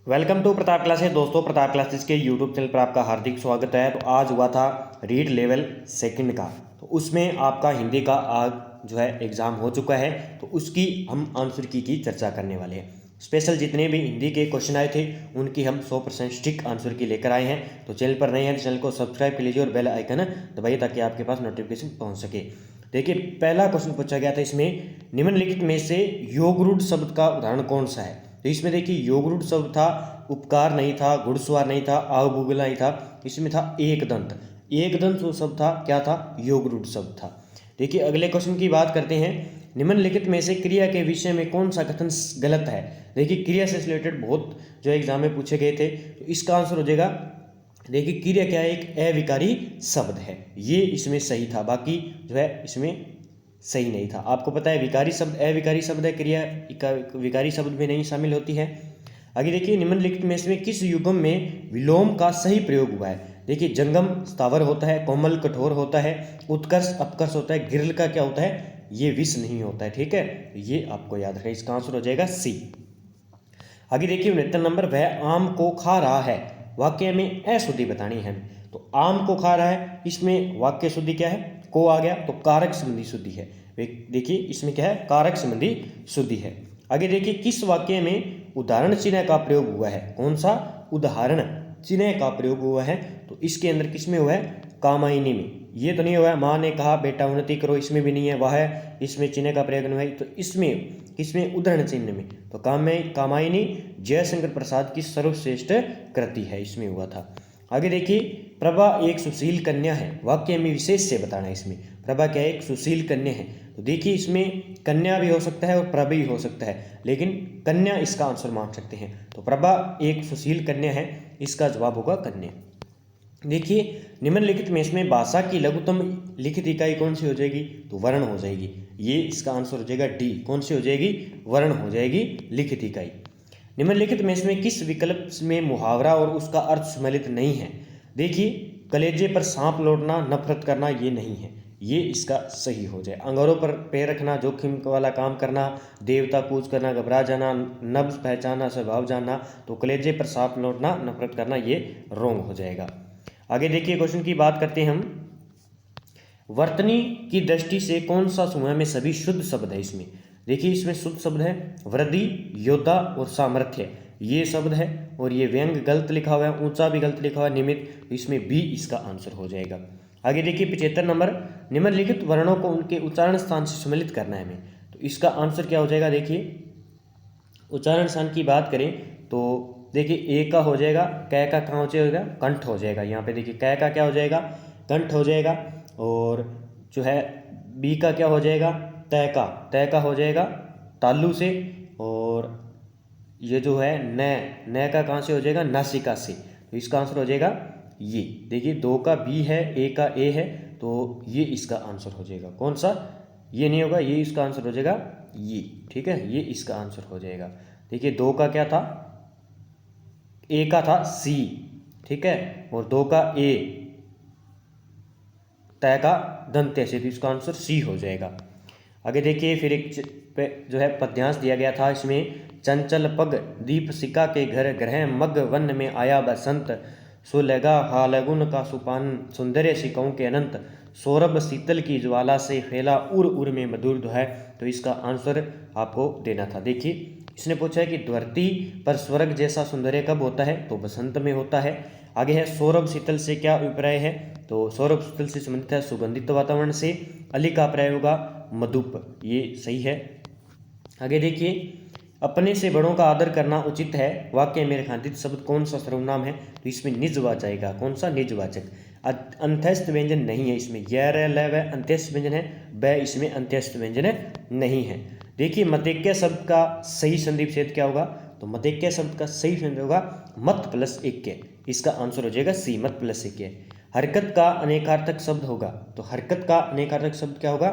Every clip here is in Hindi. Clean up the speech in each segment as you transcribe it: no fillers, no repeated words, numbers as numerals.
Welcome to Pratap classes. दोस्तों, प्रताप क्लासेस के यूट्यूब चैनल पर आपका हार्दिक स्वागत है। तो आज हुआ था रीड लेवल सेकंड का, तो उसमें आपका हिंदी का आज जो है एग्ज़ाम हो चुका है। तो उसकी हम आंसर की चर्चा करने वाले हैं। स्पेशल जितने भी हिंदी के क्वेश्चन आए थे उनकी हम 100% स्टिक आंसर की लेकर आए हैं। तो चैनल पर नए हैं तो चैनल को सब्सक्राइब कर लीजिए और बेल आइकन दबाइए ताकि आपके पास नोटिफिकेशन पहुँच सके। देखिए, पहला क्वेश्चन पूछा गया था इसमें, निम्नलिखित में से योगरूढ़ शब्द का उदाहरण कौन सा है। तो इसमें देखिए, योगरूढ़ शब्द था, उपकार नहीं था, घुड़सवार नहीं था, आवभूगोल नहीं था, इसमें था एक दंत। एक दंत जो शब्द था क्या था, योगरूढ़ शब्द था। देखिए, अगले क्वेश्चन की बात करते हैं, निम्नलिखित में से क्रिया के विषय में कौन सा कथन गलत है। देखिए, क्रिया से रिलेटेड बहुत जो एग्जाम में पूछे गए थे, तो इसका आंसर हो जाएगा, देखिए क्रिया क्या है, एक अविकारी शब्द है, ये इसमें सही था, बाकी जो है इसमें सही नहीं था। आपको पता है विकारी शब्द अविकारी शब्द है, क्रिया विकारी शब्द में नहीं शामिल होती है। आगे देखिए, निम्नलिखित में इसमें किस युग्म में विलोम का सही प्रयोग हुआ है। देखिए, जंगम स्थावर होता है, कोमल कठोर होता है, उत्कर्ष अपकर्ष होता है, गिरल का क्या होता है, ये विष नहीं होता है। ठीक है, ये आपको याद रखें, इसका आंसर हो जाएगा सी। आगे देखिए 69 नंबर, वह आम को खा रहा है, वाक्य में अशुद्धि बतानी है। तो आम को खा रहा है, इसमें वाक्य शुद्धि क्या है, को आ गया, तो कारक संबंधी शुद्धि है। देखिए इसमें क्या है, कारक संबंधी शुद्धि है। आगे देखिए, किस वाक्य में उदाहरण चिन्ह का प्रयोग हुआ है, कौन सा उदाहरण चिन्ह का प्रयोग हुआ है। तो इसके अंदर किसमें हुआ है, कामायनी में। ये तो नहीं हुआ है माँ ने कहा बेटा उन्नति करो, इसमें भी नहीं है, वह है इसमें चिन्ह का प्रयोग नहीं है। तो इसमें किसमें, उदाहरण चिन्ह में। तो कामायनी जयशंकर प्रसाद की सर्वश्रेष्ठ कृति है, इसमें हुआ था। आगे देखिए, प्रभा एक सुशील कन्या है, वाक्य में विशेष से बताना है। इसमें प्रभा क्या है, एक सुशील कन्या है। तो देखिए, इसमें कन्या भी हो सकता है और प्रभा भी हो सकता है, लेकिन कन्या इसका आंसर मान सकते हैं। तो प्रभा एक सुशील कन्या है, इसका जवाब होगा कन्या। देखिए, निम्नलिखित में इसमें भाषा की लघुत्तम लिखित इकाई कौन सी हो जाएगी, तो वर्ण हो जाएगी। ये इसका आंसर हो जाएगा डी, कौन सी हो जाएगी, वर्ण हो जाएगी लिखित इकाई। निम्नलिखित में इसमें किस विकल्प में मुहावरा और उसका अर्थ सम्मिलित नहीं है। देखिए, कलेजे पर सांप लौटना, नफरत करना, ये नहीं है, ये इसका सही हो जाए। अंगारों पर पैर रखना, जोखिम वाला काम करना, देवता पूज करना, घबरा जाना, नब्ज पहचाना, स्वभाव जानना, तो कलेजे पर सांप लौटना, नफरत करना, ये रोंग हो जाएगा। आगे देखिए, क्वेश्चन की बात करते हैं हम, वर्तनी की दृष्टि से कौन सा समूह में सभी शुद्ध शब्द है। इसमें देखिए, इसमें शुद्ध शब्द है वृद्धि, योद्धा और सामर्थ्य, ये शब्द है। और ये व्यंग गलत लिखा हुआ है, ऊंचा भी गलत लिखा हुआ है, निमित्त, तो इसमें बी इसका आंसर हो जाएगा। आगे देखिए 75 नंबर, निम्नलिखित वर्णों को उनके उच्चारण स्थान से सम्मिलित करना है हमें। तो इसका आंसर क्या हो जाएगा, देखिए उच्चारण स्थान की बात करें तो देखिए, ए का हो जाएगा, कै का कहाँ हो जाएगा, कंठ हो जाएगा। यहाँ पे देखिए, कै का क्या हो जाएगा, कंठ हो जाएगा। और जो है बी का क्या हो जाएगा, तय का हो जाएगा तालु से। और ये जो है न का कहाँ से हो जाएगा, नासिका से। तो इसका आंसर हो जाएगा ये। देखिए, दो का बी है, ए का ए है, तो ये इसका आंसर हो जाएगा कौन सा, ये नहीं होगा, ये इसका आंसर हो जाएगा ये। ठीक है, ये इसका आंसर हो जाएगा। देखिए, दो का क्या था, ए का था सी, ठीक है, और दो का ए, तय का दंत्य से, तो इसका आंसर सी हो जाएगा। आगे देखिए, फिर एक जो है पद्यांश दिया गया था इसमें, चंचल पग दीप सिका के घर, ग्रह मग वन में आया बसंत, सुलगा हालगुन का सुपान, सौंदर्य सिकाओं के अनंत, सौरभ शीतल की ज्वाला से फैला, उर उर में मधुर है। तो इसका आंसर आपको देना था। देखिए, इसने पूछा है कि धरती पर स्वर्ग जैसा सौंदर्य कब होता है, तो बसंत में होता है। आगे है, सौरभ शीतल से क्या अभिप्राय है, तो सौरभ शीतल से संबंधित है सुगंधित वातावरण से। अली का प्रयोग होगा मधुप, ये सही है। आगे देखिए, अपने से बड़ों का आदर करना उचित है, वाक्य में रेखांकित शब्द कौन सा सर्वनाम है, तो इसमें निजवाचक आएगा, कौन सा, निजवाचक। अंत्यस्थ व्यंजन नहीं है इसमें, य ल व अंत्यस्थ व्यंजन है, ब इसमें अंत्यस्थ व्यंजन नहीं है। देखिए, मतेक्य शब्द का सही संधि विच्छेद क्या होगा, तो मतेक्य शब्द का सही संधि होगा मत प्लस एक्य, इसका आंसर हो जाएगा सी, मत प्लस एक्य। हरकत का अनेकार्थक शब्द होगा, तो हरकत का अनेकार्थक शब्द क्या होगा,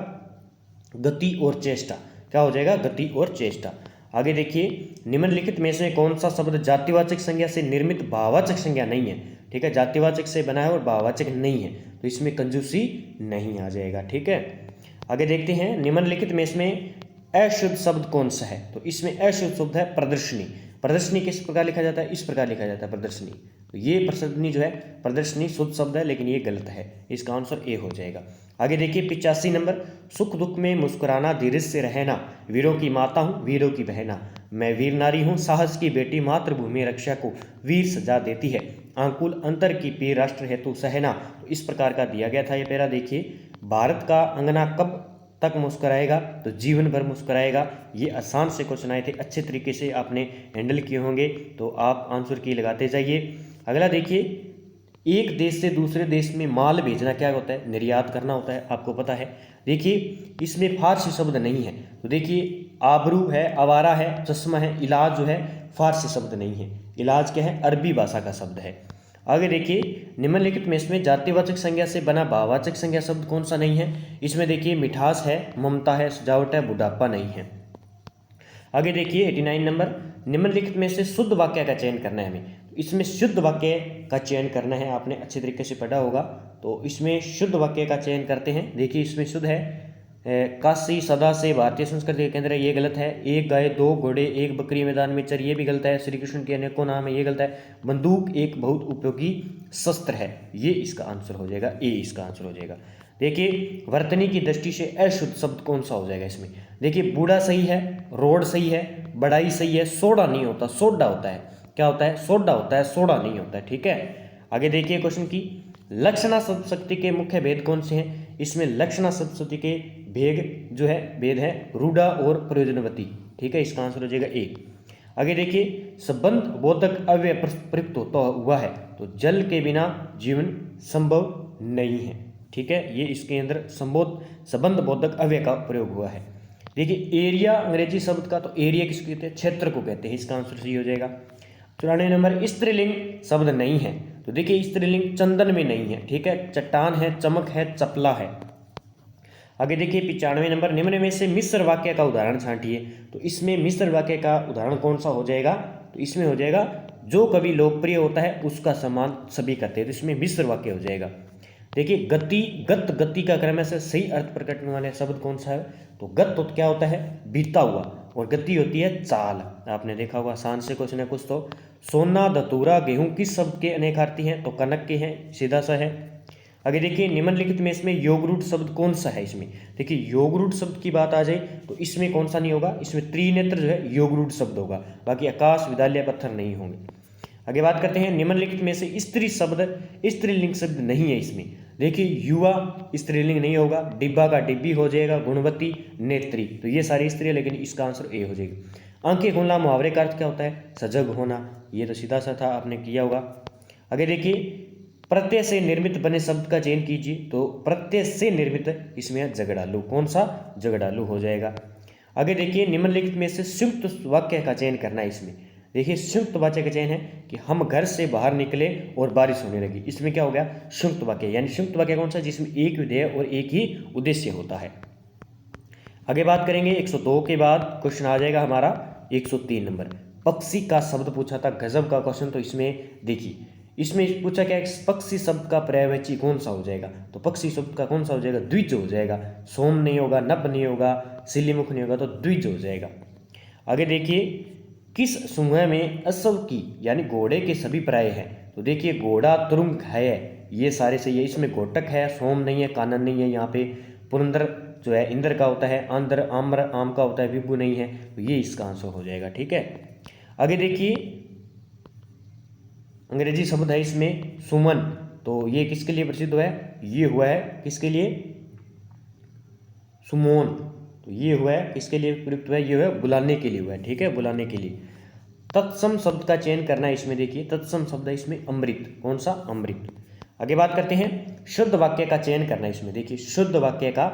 गति और चेष्टा, क्या हो जाएगा, गति और चेष्टा। आगे देखिए, निम्नलिखित में से कौन सा शब्द जातिवाचक संज्ञा से निर्मित भाववाचक संज्ञा नहीं है। ठीक है, जातिवाचक से बना है और भाववाचक नहीं है, तो इसमें कंजूसी नहीं आ जाएगा। ठीक है, आगे देखते हैं, निम्नलिखित में इसमें अशुद्ध शब्द कौन सा है, तो इसमें अशुद्ध शब्द है प्रदर्शनी, प्रदर्शनी किस प्रकार लिखा जाता है, इस प्रकार लिखा जाता है प्रदर्शनी। तो ये प्रदर्शनी जो है, प्रदर्शनी शुद्ध शब्द है लेकिन ये गलत है, इसका आंसर ए हो जाएगा। आगे देखिए 85 नंबर, सुख दुख में मुस्कुराना, धीरज से रहना, वीरों की माता हूँ वीरों की बहना, मैं वीर नारी हूँ साहस की बेटी, मातृभूमि रक्षा को वीर सजा देती है, आंकुल अंतर की पीर राष्ट्र हेतु सहना। तो इस प्रकार का दिया गया था ये पैरा। देखिए भारत का अंगना कब तक मुस्कुराएगा, तो जीवन भर मुस्कुराएगा। ये आसान से क्वेश्चन आए थे, अच्छे तरीके से आपने हैंडल किए होंगे, तो आप आंसर की लगाते जाइए। अगला देखिए, एक देश से दूसरे देश में माल भेजना क्या होता है, निर्यात करना होता है, आपको पता है। देखिए इसमें फारसी शब्द नहीं है, तो देखिए आबरू है, आवारा है, चश्मा है, इलाज जो है फारसी शब्द नहीं है, इलाज क्या है, अरबी भाषा का शब्द है। आगे देखिए निम्नलिखित में इसमें जातिवाचक संज्ञा से बना भाववाचक संज्ञा शब्द कौन सा नहीं है। इसमें देखिए मिठास है, ममता है, सजावट है, बुढ़ापा नहीं है। आगे देखिए 89 नंबर, निम्नलिखित में से शुद्ध वाक्य का चयन करना है हमें। इसमें शुद्ध वाक्य का चयन करना है, आपने अच्छे तरीके से पढ़ा होगा। तो इसमें शुद्ध वाक्य का चयन करते हैं। देखिए इसमें शुद्ध है काशी सदा से भारतीय संस्कृति के केंद्र है, ये गलत है। एक गाय दो घोड़े एक बकरी मैदान में चर, ये भी गलत है। श्री कृष्ण के अनेकों नाम है, ये गलत है। बंदूक एक बहुत उपयोगी शस्त्र है, ये इसका आंसर हो जाएगा, ए इसका आंसर हो जाएगा। देखिए वर्तनी की दृष्टि से अशुद्ध शब्द कौन सा हो जाएगा इसमें। देखिए बूढ़ा सही है, रोड सही है, बड़ाई सही है, सोडा नहीं होता, सोडा होता है। क्या होता है, सोडा होता है, सोडा नहीं होता है, ठीक है। आगे देखिए क्वेश्चन की, लक्षणा शब्द शक्ति के मुख्य भेद कौन से हैं। इसमें लक्षणा शब्द शक्ति के भेद है रूढ़ा और प्रयोजनवती, ठीक है, इसका आंसर हो जाएगा ए। आगे देखिए संबंध बोधक अव्यय प्रयुक्त होता हुआ है, तो जल के बिना जीवन संभव नहीं है, ठीक है, ये इसके अंदर संबंध बोधक अव्यय का प्रयोग हुआ है। देखिए एरिया अंग्रेजी शब्द का, तो एरिया किसको कहते हैं, क्षेत्र को कहते हैं, इसका आंसर सही हो जाएगा। 94 नंबर, स्त्रीलिंग शब्द नहीं है, तो देखिए स्त्रीलिंग चंदन में नहीं है, ठीक है, चट्टान है, चमक है, चपला है। आगे देखिए 95 नंबर, निम्न में से मिश्र वाक्य का उदाहरण छांटिए। तो इसमें मिश्र वाक्य का उदाहरण कौन सा हो जाएगा, तो इसमें हो जाएगा जो कभी लोकप्रिय होता है उसका सम्मान सभी करते हैं, तो इसमें मिश्र वाक्य हो जाएगा। देखिए गति का क्रम से सही अर्थ प्रकट करने वाले शब्द कौन सा है, तो गत तो क्या होता है, बीता हुआ, और गति होती है चाल। आपने देखा होगा, आसान से क्वेश्चन है कुछ। तो सोना धतूरा गेहूं किस शब्द के अनेकार्थी हैं, तो कनक के हैं, सीधा सा है। आगे देखिए निम्नलिखित में इसमें योगरूट शब्द कौन सा है। इसमें देखिए योगरूट शब्द की बात आ जाए तो इसमें कौन सा नहीं होगा, इसमें त्रिनेत्र जो है योगरूट शब्द होगा, बाकी आकाश विद्यालय पत्थर नहीं होंगे। आगे बात करते हैं निम्नलिखित में से स्त्रीलिंग शब्द नहीं है इसमें। देखिए युवा स्त्रीलिंग नहीं होगा, डिब्बा का डिब्बी हो जाएगा, गुणवती नेत्री, तो ये सारी स्त्री है, लेकिन इसका आंसर ए हो जाएगा। आंखें खोलना मुहावरे का अर्थ क्या होता है, सजग होना, ये तो सीधा सा था, आपने किया होगा। आगे देखिए प्रत्यय से निर्मित बने शब्द का चयन कीजिए, तो प्रत्यय से निर्मित इसमें है झगड़ालू, कौन सा, झगड़ालू हो जाएगा। आगे देखिए निम्नलिखित में से संयुक्त वाक्य का चयन करना है इसमें। देखिए संयुक्त वाक्य का चयन है कि हम घर से बाहर निकले और बारिश होने लगी, इसमें क्या हो गया, संयुक्त वाक्य। यानी संयुक्त वाक्य कौन सा, जिसमें एक विधेय और एक ही उद्देश्य होता है। आगे बात करेंगे 102 के बाद क्वेश्चन आ जाएगा हमारा 103 नंबर, पक्षी का शब्द पूछा था, गजब का क्वेश्चन। तो इसमें देखिए इसमें पूछा क्या, पक्षी शब्द का पर्यायवाची कौन सा हो जाएगा, तो पक्षी शब्द का कौन सा हो जाएगा, द्विज हो जाएगा। सोम नहीं होगा, नभ नहीं होगा, सिलीमुख नहीं होगा, तो द्विज हो जाएगा। आगे देखिए किस समूह में अश्व की यानी घोड़े के सभी पर्याय हैं, तो देखिए घोड़ा, तुरंग है, ये सारे सही है। इसमें घोटक है, सोम नहीं है, कानन नहीं है, यहाँ पे पुरंदर जो है इंद्र का होता है, आंध्र आम्र आम का होता है, विभु नहीं है, तो ये इसका आंसर हो जाएगा, ठीक है। आगे देखिए अंग्रेजी शब्द है इसमें सुमन, तो ये किसके लिए प्रसिद्ध हुआ है, ये हुआ है किसके लिए, सुमोन, तो ये हुआ है किसके लिए प्रयुक्त हुआ है, ये हुआ है बुलाने के लिए हुआ है, ठीक है, बुलाने के लिए। तत्सम शब्द का चयन करना है इसमें। देखिए तत्सम शब्द है इसमें अमृत, कौन सा, अमृत। आगे बात करते हैं शुद्ध वाक्य का चयन करना है इसमें। देखिए शुद्ध वाक्य का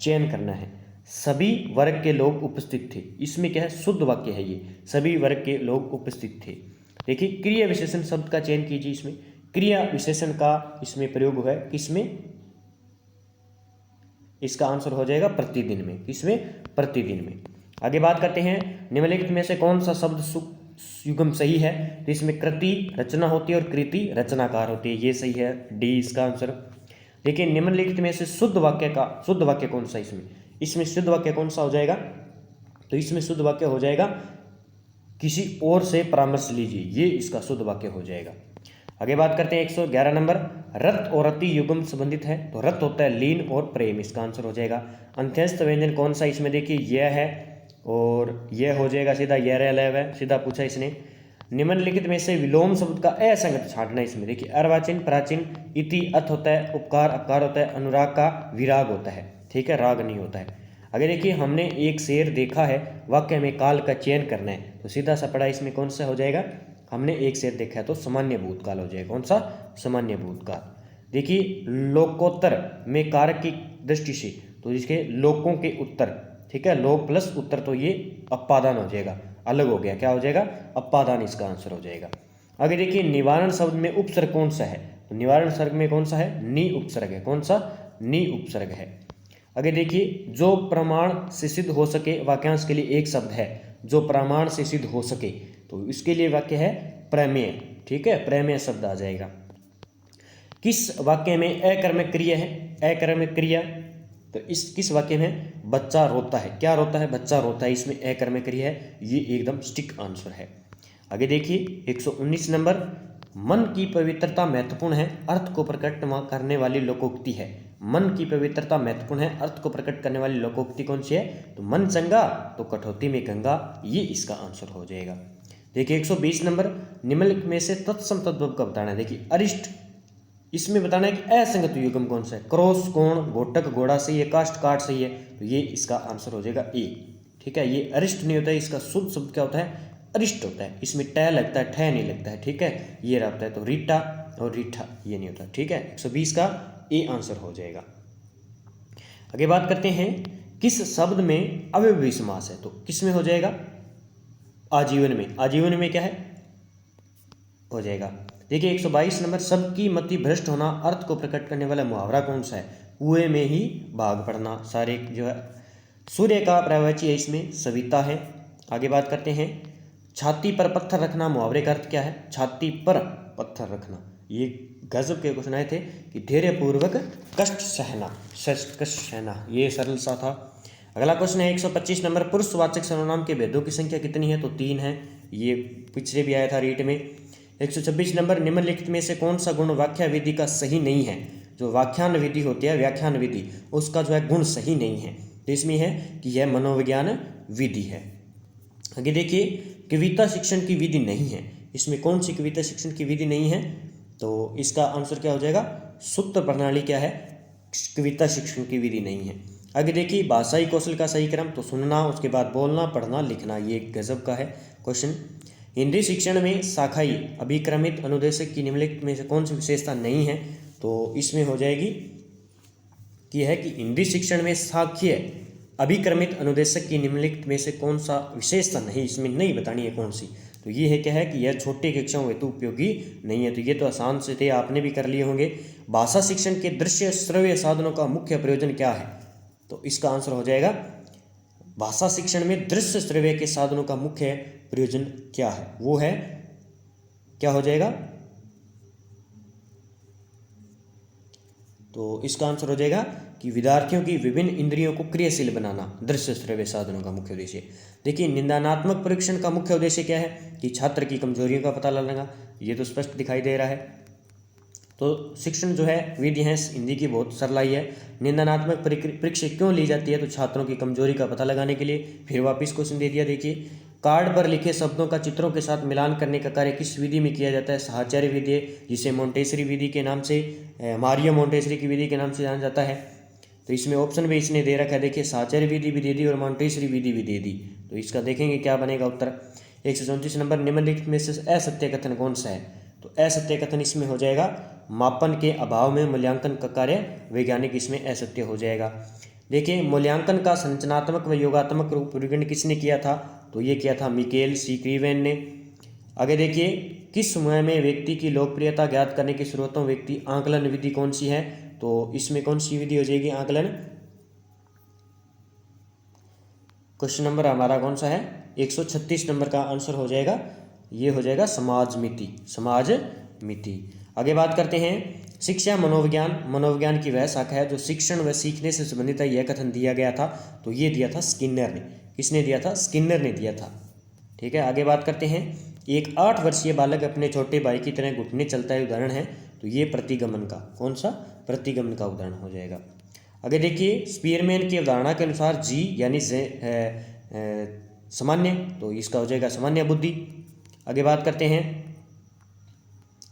चयन करना है, सभी वर्ग के लोग उपस्थित थे, इसमें क्या है, शुद्ध वाक्य है ये, सभी वर्ग के लोग उपस्थित थे। देखिए क्रिया विशेषण शब्द का चयन कीजिए इसमें। क्रिया विशेषण का इसमें प्रयोग हुआ है किसमें, इसका आंसर हो जाएगा प्रतिदिन में, किसमें, प्रतिदिन में। आगे बात करते हैं निम्नलिखित में से कौन सा शब्द युग्म सही है, तो इसमें कृति रचना होती है और कृति रचनाकार होती है, ये सही है, डी इसका आंसर। देखिए निम्नलिखित में से शुद्ध वाक्य कौन सा, इसमें शुद्ध वाक्य कौन सा हो जाएगा, तो इसमें शुद्ध वाक्य हो जाएगा किसी और से परामर्श लीजिए, ये इसका शुद्ध वाक्य हो जाएगा। आगे बात करते हैं 111 नंबर, रत और रति युग्म संबंधित है, तो रत होता है लीन और प्रेम, इसका आंसर हो जाएगा। अंत्यस्थ व्यंजन कौन सा, इसमें देखिए यह है और यह हो जाएगा सीधा, यह रेलव है, सीधा पूछा इसने। निम्नलिखित में से विलोम शब्द का असंगत छांटना, इसमें देखिए अर्वाचीन, प्राचीन, इति अथ होता है, उपकार अपकार होता है, अनुराग का विराग होता है, ठीक है, राग नहीं होता है। अगर देखिए हमने एक शेर देखा है, वाक्य में काल का चयन करना है, तो सीधा सा पड़ा इसमें कौन सा हो जाएगा, हमने एक शेर देखा है तो सामान्य भूतकाल हो जाएगा। कौन सा, सामान्य भूतकाल। देखिए लोकोत्तर में कारक की दृष्टि से तो इसके लोकों के उत्तर, ठीक है, लोक प्लस उत्तर, तो ये अपादान हो जाएगा, अलग हो गया, क्या हो जाएगा, अपादान, इसका आंसर हो जाएगा। आगे देखिए निवारण शब्द में उपसर्ग कौन सा है, तो निवारण सर्ग में कौन सा है, नी उपसर्ग है। कौन सा, नी उपसर्ग है। आगे देखिए जो प्रमाण से सिद्ध हो सके, वाक्यांश के लिए एक शब्द है, जो प्रमाण से सिद्ध हो सके, तो इसके लिए वाक्य है प्रमेय, ठीक है, प्रमेय शब्द आ जाएगा। किस वाक्य में अकर्मक क्रिया है, अकर्मक क्रिया, तो इस किस वाक्य में बच्चा रोता है, क्या रोता है, बच्चा रोता है, इसमें अकर्मक क्रिया है, ये एकदम स्टिक आंसर है। आगे देखिए 119 नंबर, मन की पवित्रता महत्वपूर्ण है, अर्थ को प्रकट करने वाली लोकोक्ति है। मन की पवित्रता महत्वपूर्ण है, अर्थ को प्रकट करने वाली लोकोक्ति कौन सी है, तो मन चंगा तो कठौती में गंगा, ये इसका आंसर हो जाएगा। देखिए 120 नंबर, निम्नलिखित में से तत्सम तद्भव का बताना है। देखिए अरिष्ट, इसमें बताना है कि असंगत युग्म कौन सा है, क्रॉस कोण घोटक घोड़ा सही है, काष्ठ काट सही है, तो ये इसका आंसर हो जाएगा ए, ठीक है। ये अरिष्ट नहीं होता है, इसका शुद्ध शब्द क्या होता है, अरिष्ट होता है, इसमें ट लगता है, ठह नहीं लगता है, ठीक है, ये रहता है, तो रीटा और रीठा ये नहीं होता, ठीक है। 120 का ए आंसर हो जाएगा। आगे बात करते हैं किस शब्द में अव्ययभावी समास है, तो किस में हो जाएगा, आजीवन में, आजीवन में क्या है, हो जाएगा। देखिए 122 नंबर, सबकी मति भ्रष्ट होना, अर्थ को प्रकट करने वाला मुहावरा कौन सा है, कुएं में ही भाग पड़ना, सारे जो है सूर्य का प्रवचय है, इसमें सविता है। आगे बात करते हैं छाती पर पत्थर रखना, मुहावरे का अर्थ क्या है, छाती पर पत्थर रखना, ये गजब के क्वेश्चन आए थे कि धैर्यपूर्वक कष्ट सहना, कष्ट सहना, ये सरल सा था। अगला क्वेश्चन है 125 नंबर, पुरुषवाचक सर्वनाम के भेदों की संख्या कितनी है, तो 3 है, ये पिछले भी आया था रीट में। 126 नंबर, निम्नलिखित में से कौन सा गुण व्याख्या विधि का सही नहीं है, जो व्याख्यान विधि होती है, व्याख्यान विधि, उसका जो है गुण सही नहीं है, तो इसमें है कि यह मनोविज्ञान विधि है। आगे देखिए कविता शिक्षण की विधि नहीं है, इसमें कौन सी कविता शिक्षण की विधि नहीं है, तो इसका आंसर क्या हो जाएगा, सूत्र प्रणाली क्या है, कविता शिक्षण की विधि नहीं है। आगे देखिए भाषाई कौशल का सही क्रम, तो सुनना, उसके बाद बोलना, पढ़ना, लिखना, ये गजब का है क्वेश्चन। हिंदी शिक्षण में शाखाई अभिक्रमित अनुदेशक की निम्नलिखित में से कौन सी विशेषता नहीं है, तो इसमें हो जाएगी कि है कि हिंदी शिक्षण में शाखीय अभिक्रमित अनुदेशक की निम्नलिखित में से कौन सा विशेषता नहीं, इसमें नहीं बतानी है कौन सी, तो ये है क्या है कि यह छोटी कक्षाओं हेतु उपयोगी नहीं है, तो ये तो आसान से थे, आपने भी कर लिए होंगे। भाषा शिक्षण के दृश्य श्रव्य साधनों का मुख्य प्रयोजन क्या है, तो इसका आंसर हो जाएगा भाषा शिक्षण में दृश्य श्रव्य के साधनों का मुख्य प्रयोजन क्या है, वो है क्या हो जाएगा, तो इसका आंसर हो जाएगा कि विद्यार्थियों की विभिन्न इंद्रियों को क्रियाशील बनाना, दृश्य श्रव्य साधनों का मुख्य उद्देश्य। देखिए निंदानात्मक परीक्षण का मुख्य उद्देश्य क्या है, कि छात्र की कमजोरियों का पता लगाना, ये तो स्पष्ट दिखाई दे रहा है। तो शिक्षण जो है विधि है हिंदी की बहुत सरलाई है। निंदानात्मक परीक्षा क्यों ली जाती है, तो छात्रों की कमजोरी का पता लगाने के लिए। फिर वापस क्वेश्चन दे दिया, देखिए कार्ड पर लिखे शब्दों का चित्रों के साथ मिलान करने का कार्य किस विधि में किया जाता है, साहचर्य विधि, जिसे मोंटेसरी विधि के नाम से, मारियो मोंटेसरी की विधि के नाम से जाना जाता है। तो इसमें ऑप्शन भी इसने दे रखा है, देखिए साहचर्य विधि भी दे दी और मोंटेसरी विधि भी दे दी, तो इसका देखेंगे क्या बनेगा उत्तर। 134 नंबर, निम्नलिखित में से असत्य कथन कौन सा है, तो असत्य कथन इसमें हो जाएगा मापन के अभाव में मूल्यांकन का कार्य वैज्ञानिक, इसमें असत्य हो जाएगा। देखिए मूल्यांकन का संरचनात्मक व योगात्मक रूप वर्गीकरण किसने किया था, तो ये किया था मिकेल सी क्रीवेन ने। आगे देखिए किस समय में व्यक्ति की लोकप्रियता ज्ञात करने की स्रोतों व्यक्ति आंकलन विधि कौन सी है, तो इसमें कौन सी विधि हो जाएगी आंकलन। क्वेश्चन नंबर हमारा कौन सा है 136 नंबर का आंसर हो जाएगा, ये हो जाएगा समाज मिति, समाज मिति। आगे बात करते हैं शिक्षा मनोविज्ञान, मनोविज्ञान की वह शाखा है जो शिक्षण व सीखने से संबंधित है, यह कथन दिया गया था, तो ये दिया था स्किनर ने। किसने दिया था, स्किनर ने दिया था, ठीक है। आगे बात करते हैं, एक 8 वर्षीय बालक अपने छोटे भाई की तरह घुटने चलता है उदाहरण है, तो ये प्रतिगमन का, कौन सा, प्रतिगमन का उदाहरण हो जाएगा। आगे देखिए, स्पीयरमैन की अवधारणा के अनुसार जी यानी सामान्य, तो इसका हो जाएगा सामान्य बुद्धि। आगे बात करते हैं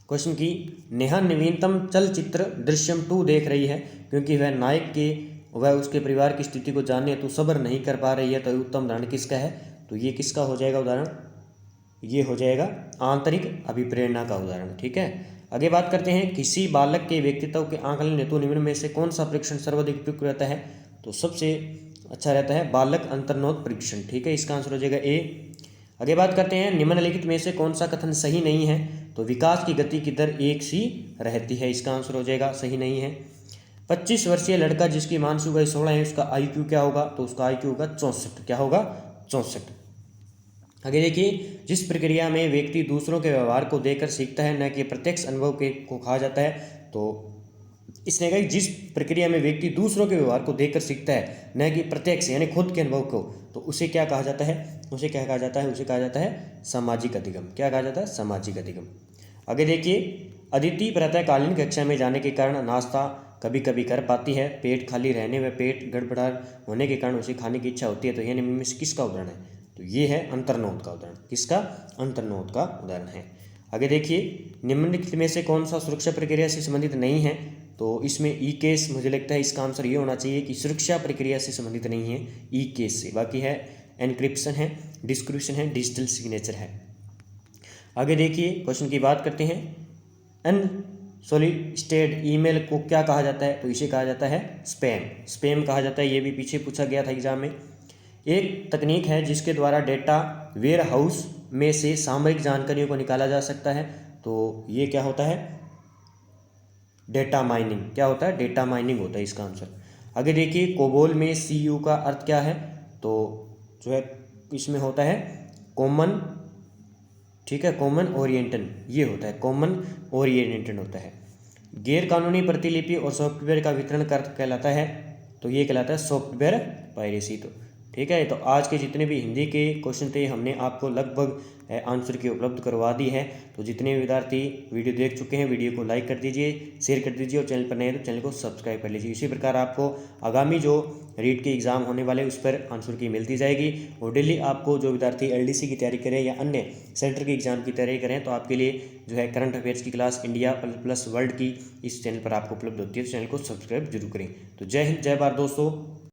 क्वेश्चन की, नेहा नवीनतम चलचित्र दृश्यम 2 देख रही है क्योंकि वह उसके परिवार की स्थिति को जानने हेतु सब्र नहीं कर पा रही है, तो उत्तम उदाहरण किसका है, तो ये किसका हो जाएगा उदाहरण, ये हो जाएगा आंतरिक अभिप्रेरणा का उदाहरण। ठीक है। आगे बात करते हैं, किसी बालक के व्यक्तित्व के आकलन हेतु निम्न में से कौन सा परीक्षण सर्वाधिक उपयुक्त रहता है, तो सबसे अच्छा रहता है बालक अंतर्नोद परीक्षण। ठीक है, इसका आंसर हो जाएगा ए। आगे बात करते हैं, निम्नलिखित में से कौन सा कथन सही नहीं है, तो विकास की गति की दर एक सी रहती है, इसका आंसर हो जाएगा सही नहीं है। 25 वर्षीय लड़का जिसकी मानसिक वय 16 है, उसका IQ क्या होगा, तो उसका IQ होगा 64। क्या होगा, 64। आगे देखिए, जिस प्रक्रिया में व्यक्ति दूसरों के व्यवहार को देखकर सीखता है न कि प्रत्यक्ष अनुभव को कहा जाता है, तो इसने कहा जिस प्रक्रिया में व्यक्ति दूसरों के व्यवहार को देखकर सीखता है न कि प्रत्यक्ष यानी खुद के अनुभव को, तो उसे क्या कहा जाता है, उसे क्या कहा जाता है, उसे कहा जाता है सामाजिक अधिगम। क्या कहा जाता है, सामाजिक अधिगम। आगे देखिए, अदिति प्रातःकालीन कक्षा में जाने के कारण नाश्ता कभी कभी कर पाती है, पेट खाली रहने व पेट गड़बड़ा होने के कारण उसे खाने की इच्छा होती है, तो यह निम्न में से किसका उदाहरण है, तो ये है अंतर्नोद का उदाहरण। किसका, अंतर्नोद का उदाहरण है। आगे देखिए, निम्नलिखित में से कौन सा सुरक्षा प्रक्रिया से संबंधित नहीं है, तो इसमें ई केस, मुझे लगता है इसका आंसर ये होना चाहिए कि सुरक्षा प्रक्रिया से संबंधित नहीं है ई केस से, बाकी है एनक्रिप्शन है, डिस्क्रिप्शन है, डिजिटल सिग्नेचर है। आगे देखिए, क्वेश्चन की बात करते हैं, अनसॉलिसिटेड ईमेल को क्या कहा जाता है, तो इसे कहा जाता है स्पैम। स्पैम कहा जाता है, ये भी पीछे पूछा गया था एग्जाम में। एक तकनीक है जिसके द्वारा डेटा वेयर हाउस में से सामयिक जानकारियों को निकाला जा सकता है, तो ये क्या होता है, डेटा माइनिंग। क्या होता है, डेटा माइनिंग होता है इसका आंसर। आगे देखिए, कोबोल में CU का अर्थ क्या है, तो जो है इसमें होता है कॉमन, ठीक है, कॉमन ओरिएंटेड, ये होता है कॉमन ओरिएंटेड होता है। गैर कानूनी प्रतिलिपि और सॉफ्टवेयर का वितरण कहलाता है, तो ये कहलाता है सॉफ्टवेयर पायरेसी। तो ठीक है, तो आज के जितने भी हिंदी के क्वेश्चन थे हमने आपको लगभग आंसर की उपलब्ध करवा दी है। तो जितने विद्यार्थी वीडियो देख चुके हैं, वीडियो को लाइक कर दीजिए, शेयर कर दीजिए, और चैनल पर नए हैं तो चैनल को सब्सक्राइब कर लीजिए। इसी प्रकार आपको आगामी जो रीट के एग्ज़ाम होने वाले उस पर आंसर की मिलती जाएगी। और डेली आपको जो विद्यार्थी LDC की तैयारी करें या अन्य सेंटर के एग्ज़ाम की तैयारी करें, तो आपके लिए जो है करंट अफेयर्स की क्लास इंडिया प्लस वर्ल्ड की इस चैनल पर आपको उपलब्ध होती है, तो चैनल को सब्सक्राइब जरूर करें। तो जय हिंद, जय भारत दोस्तों।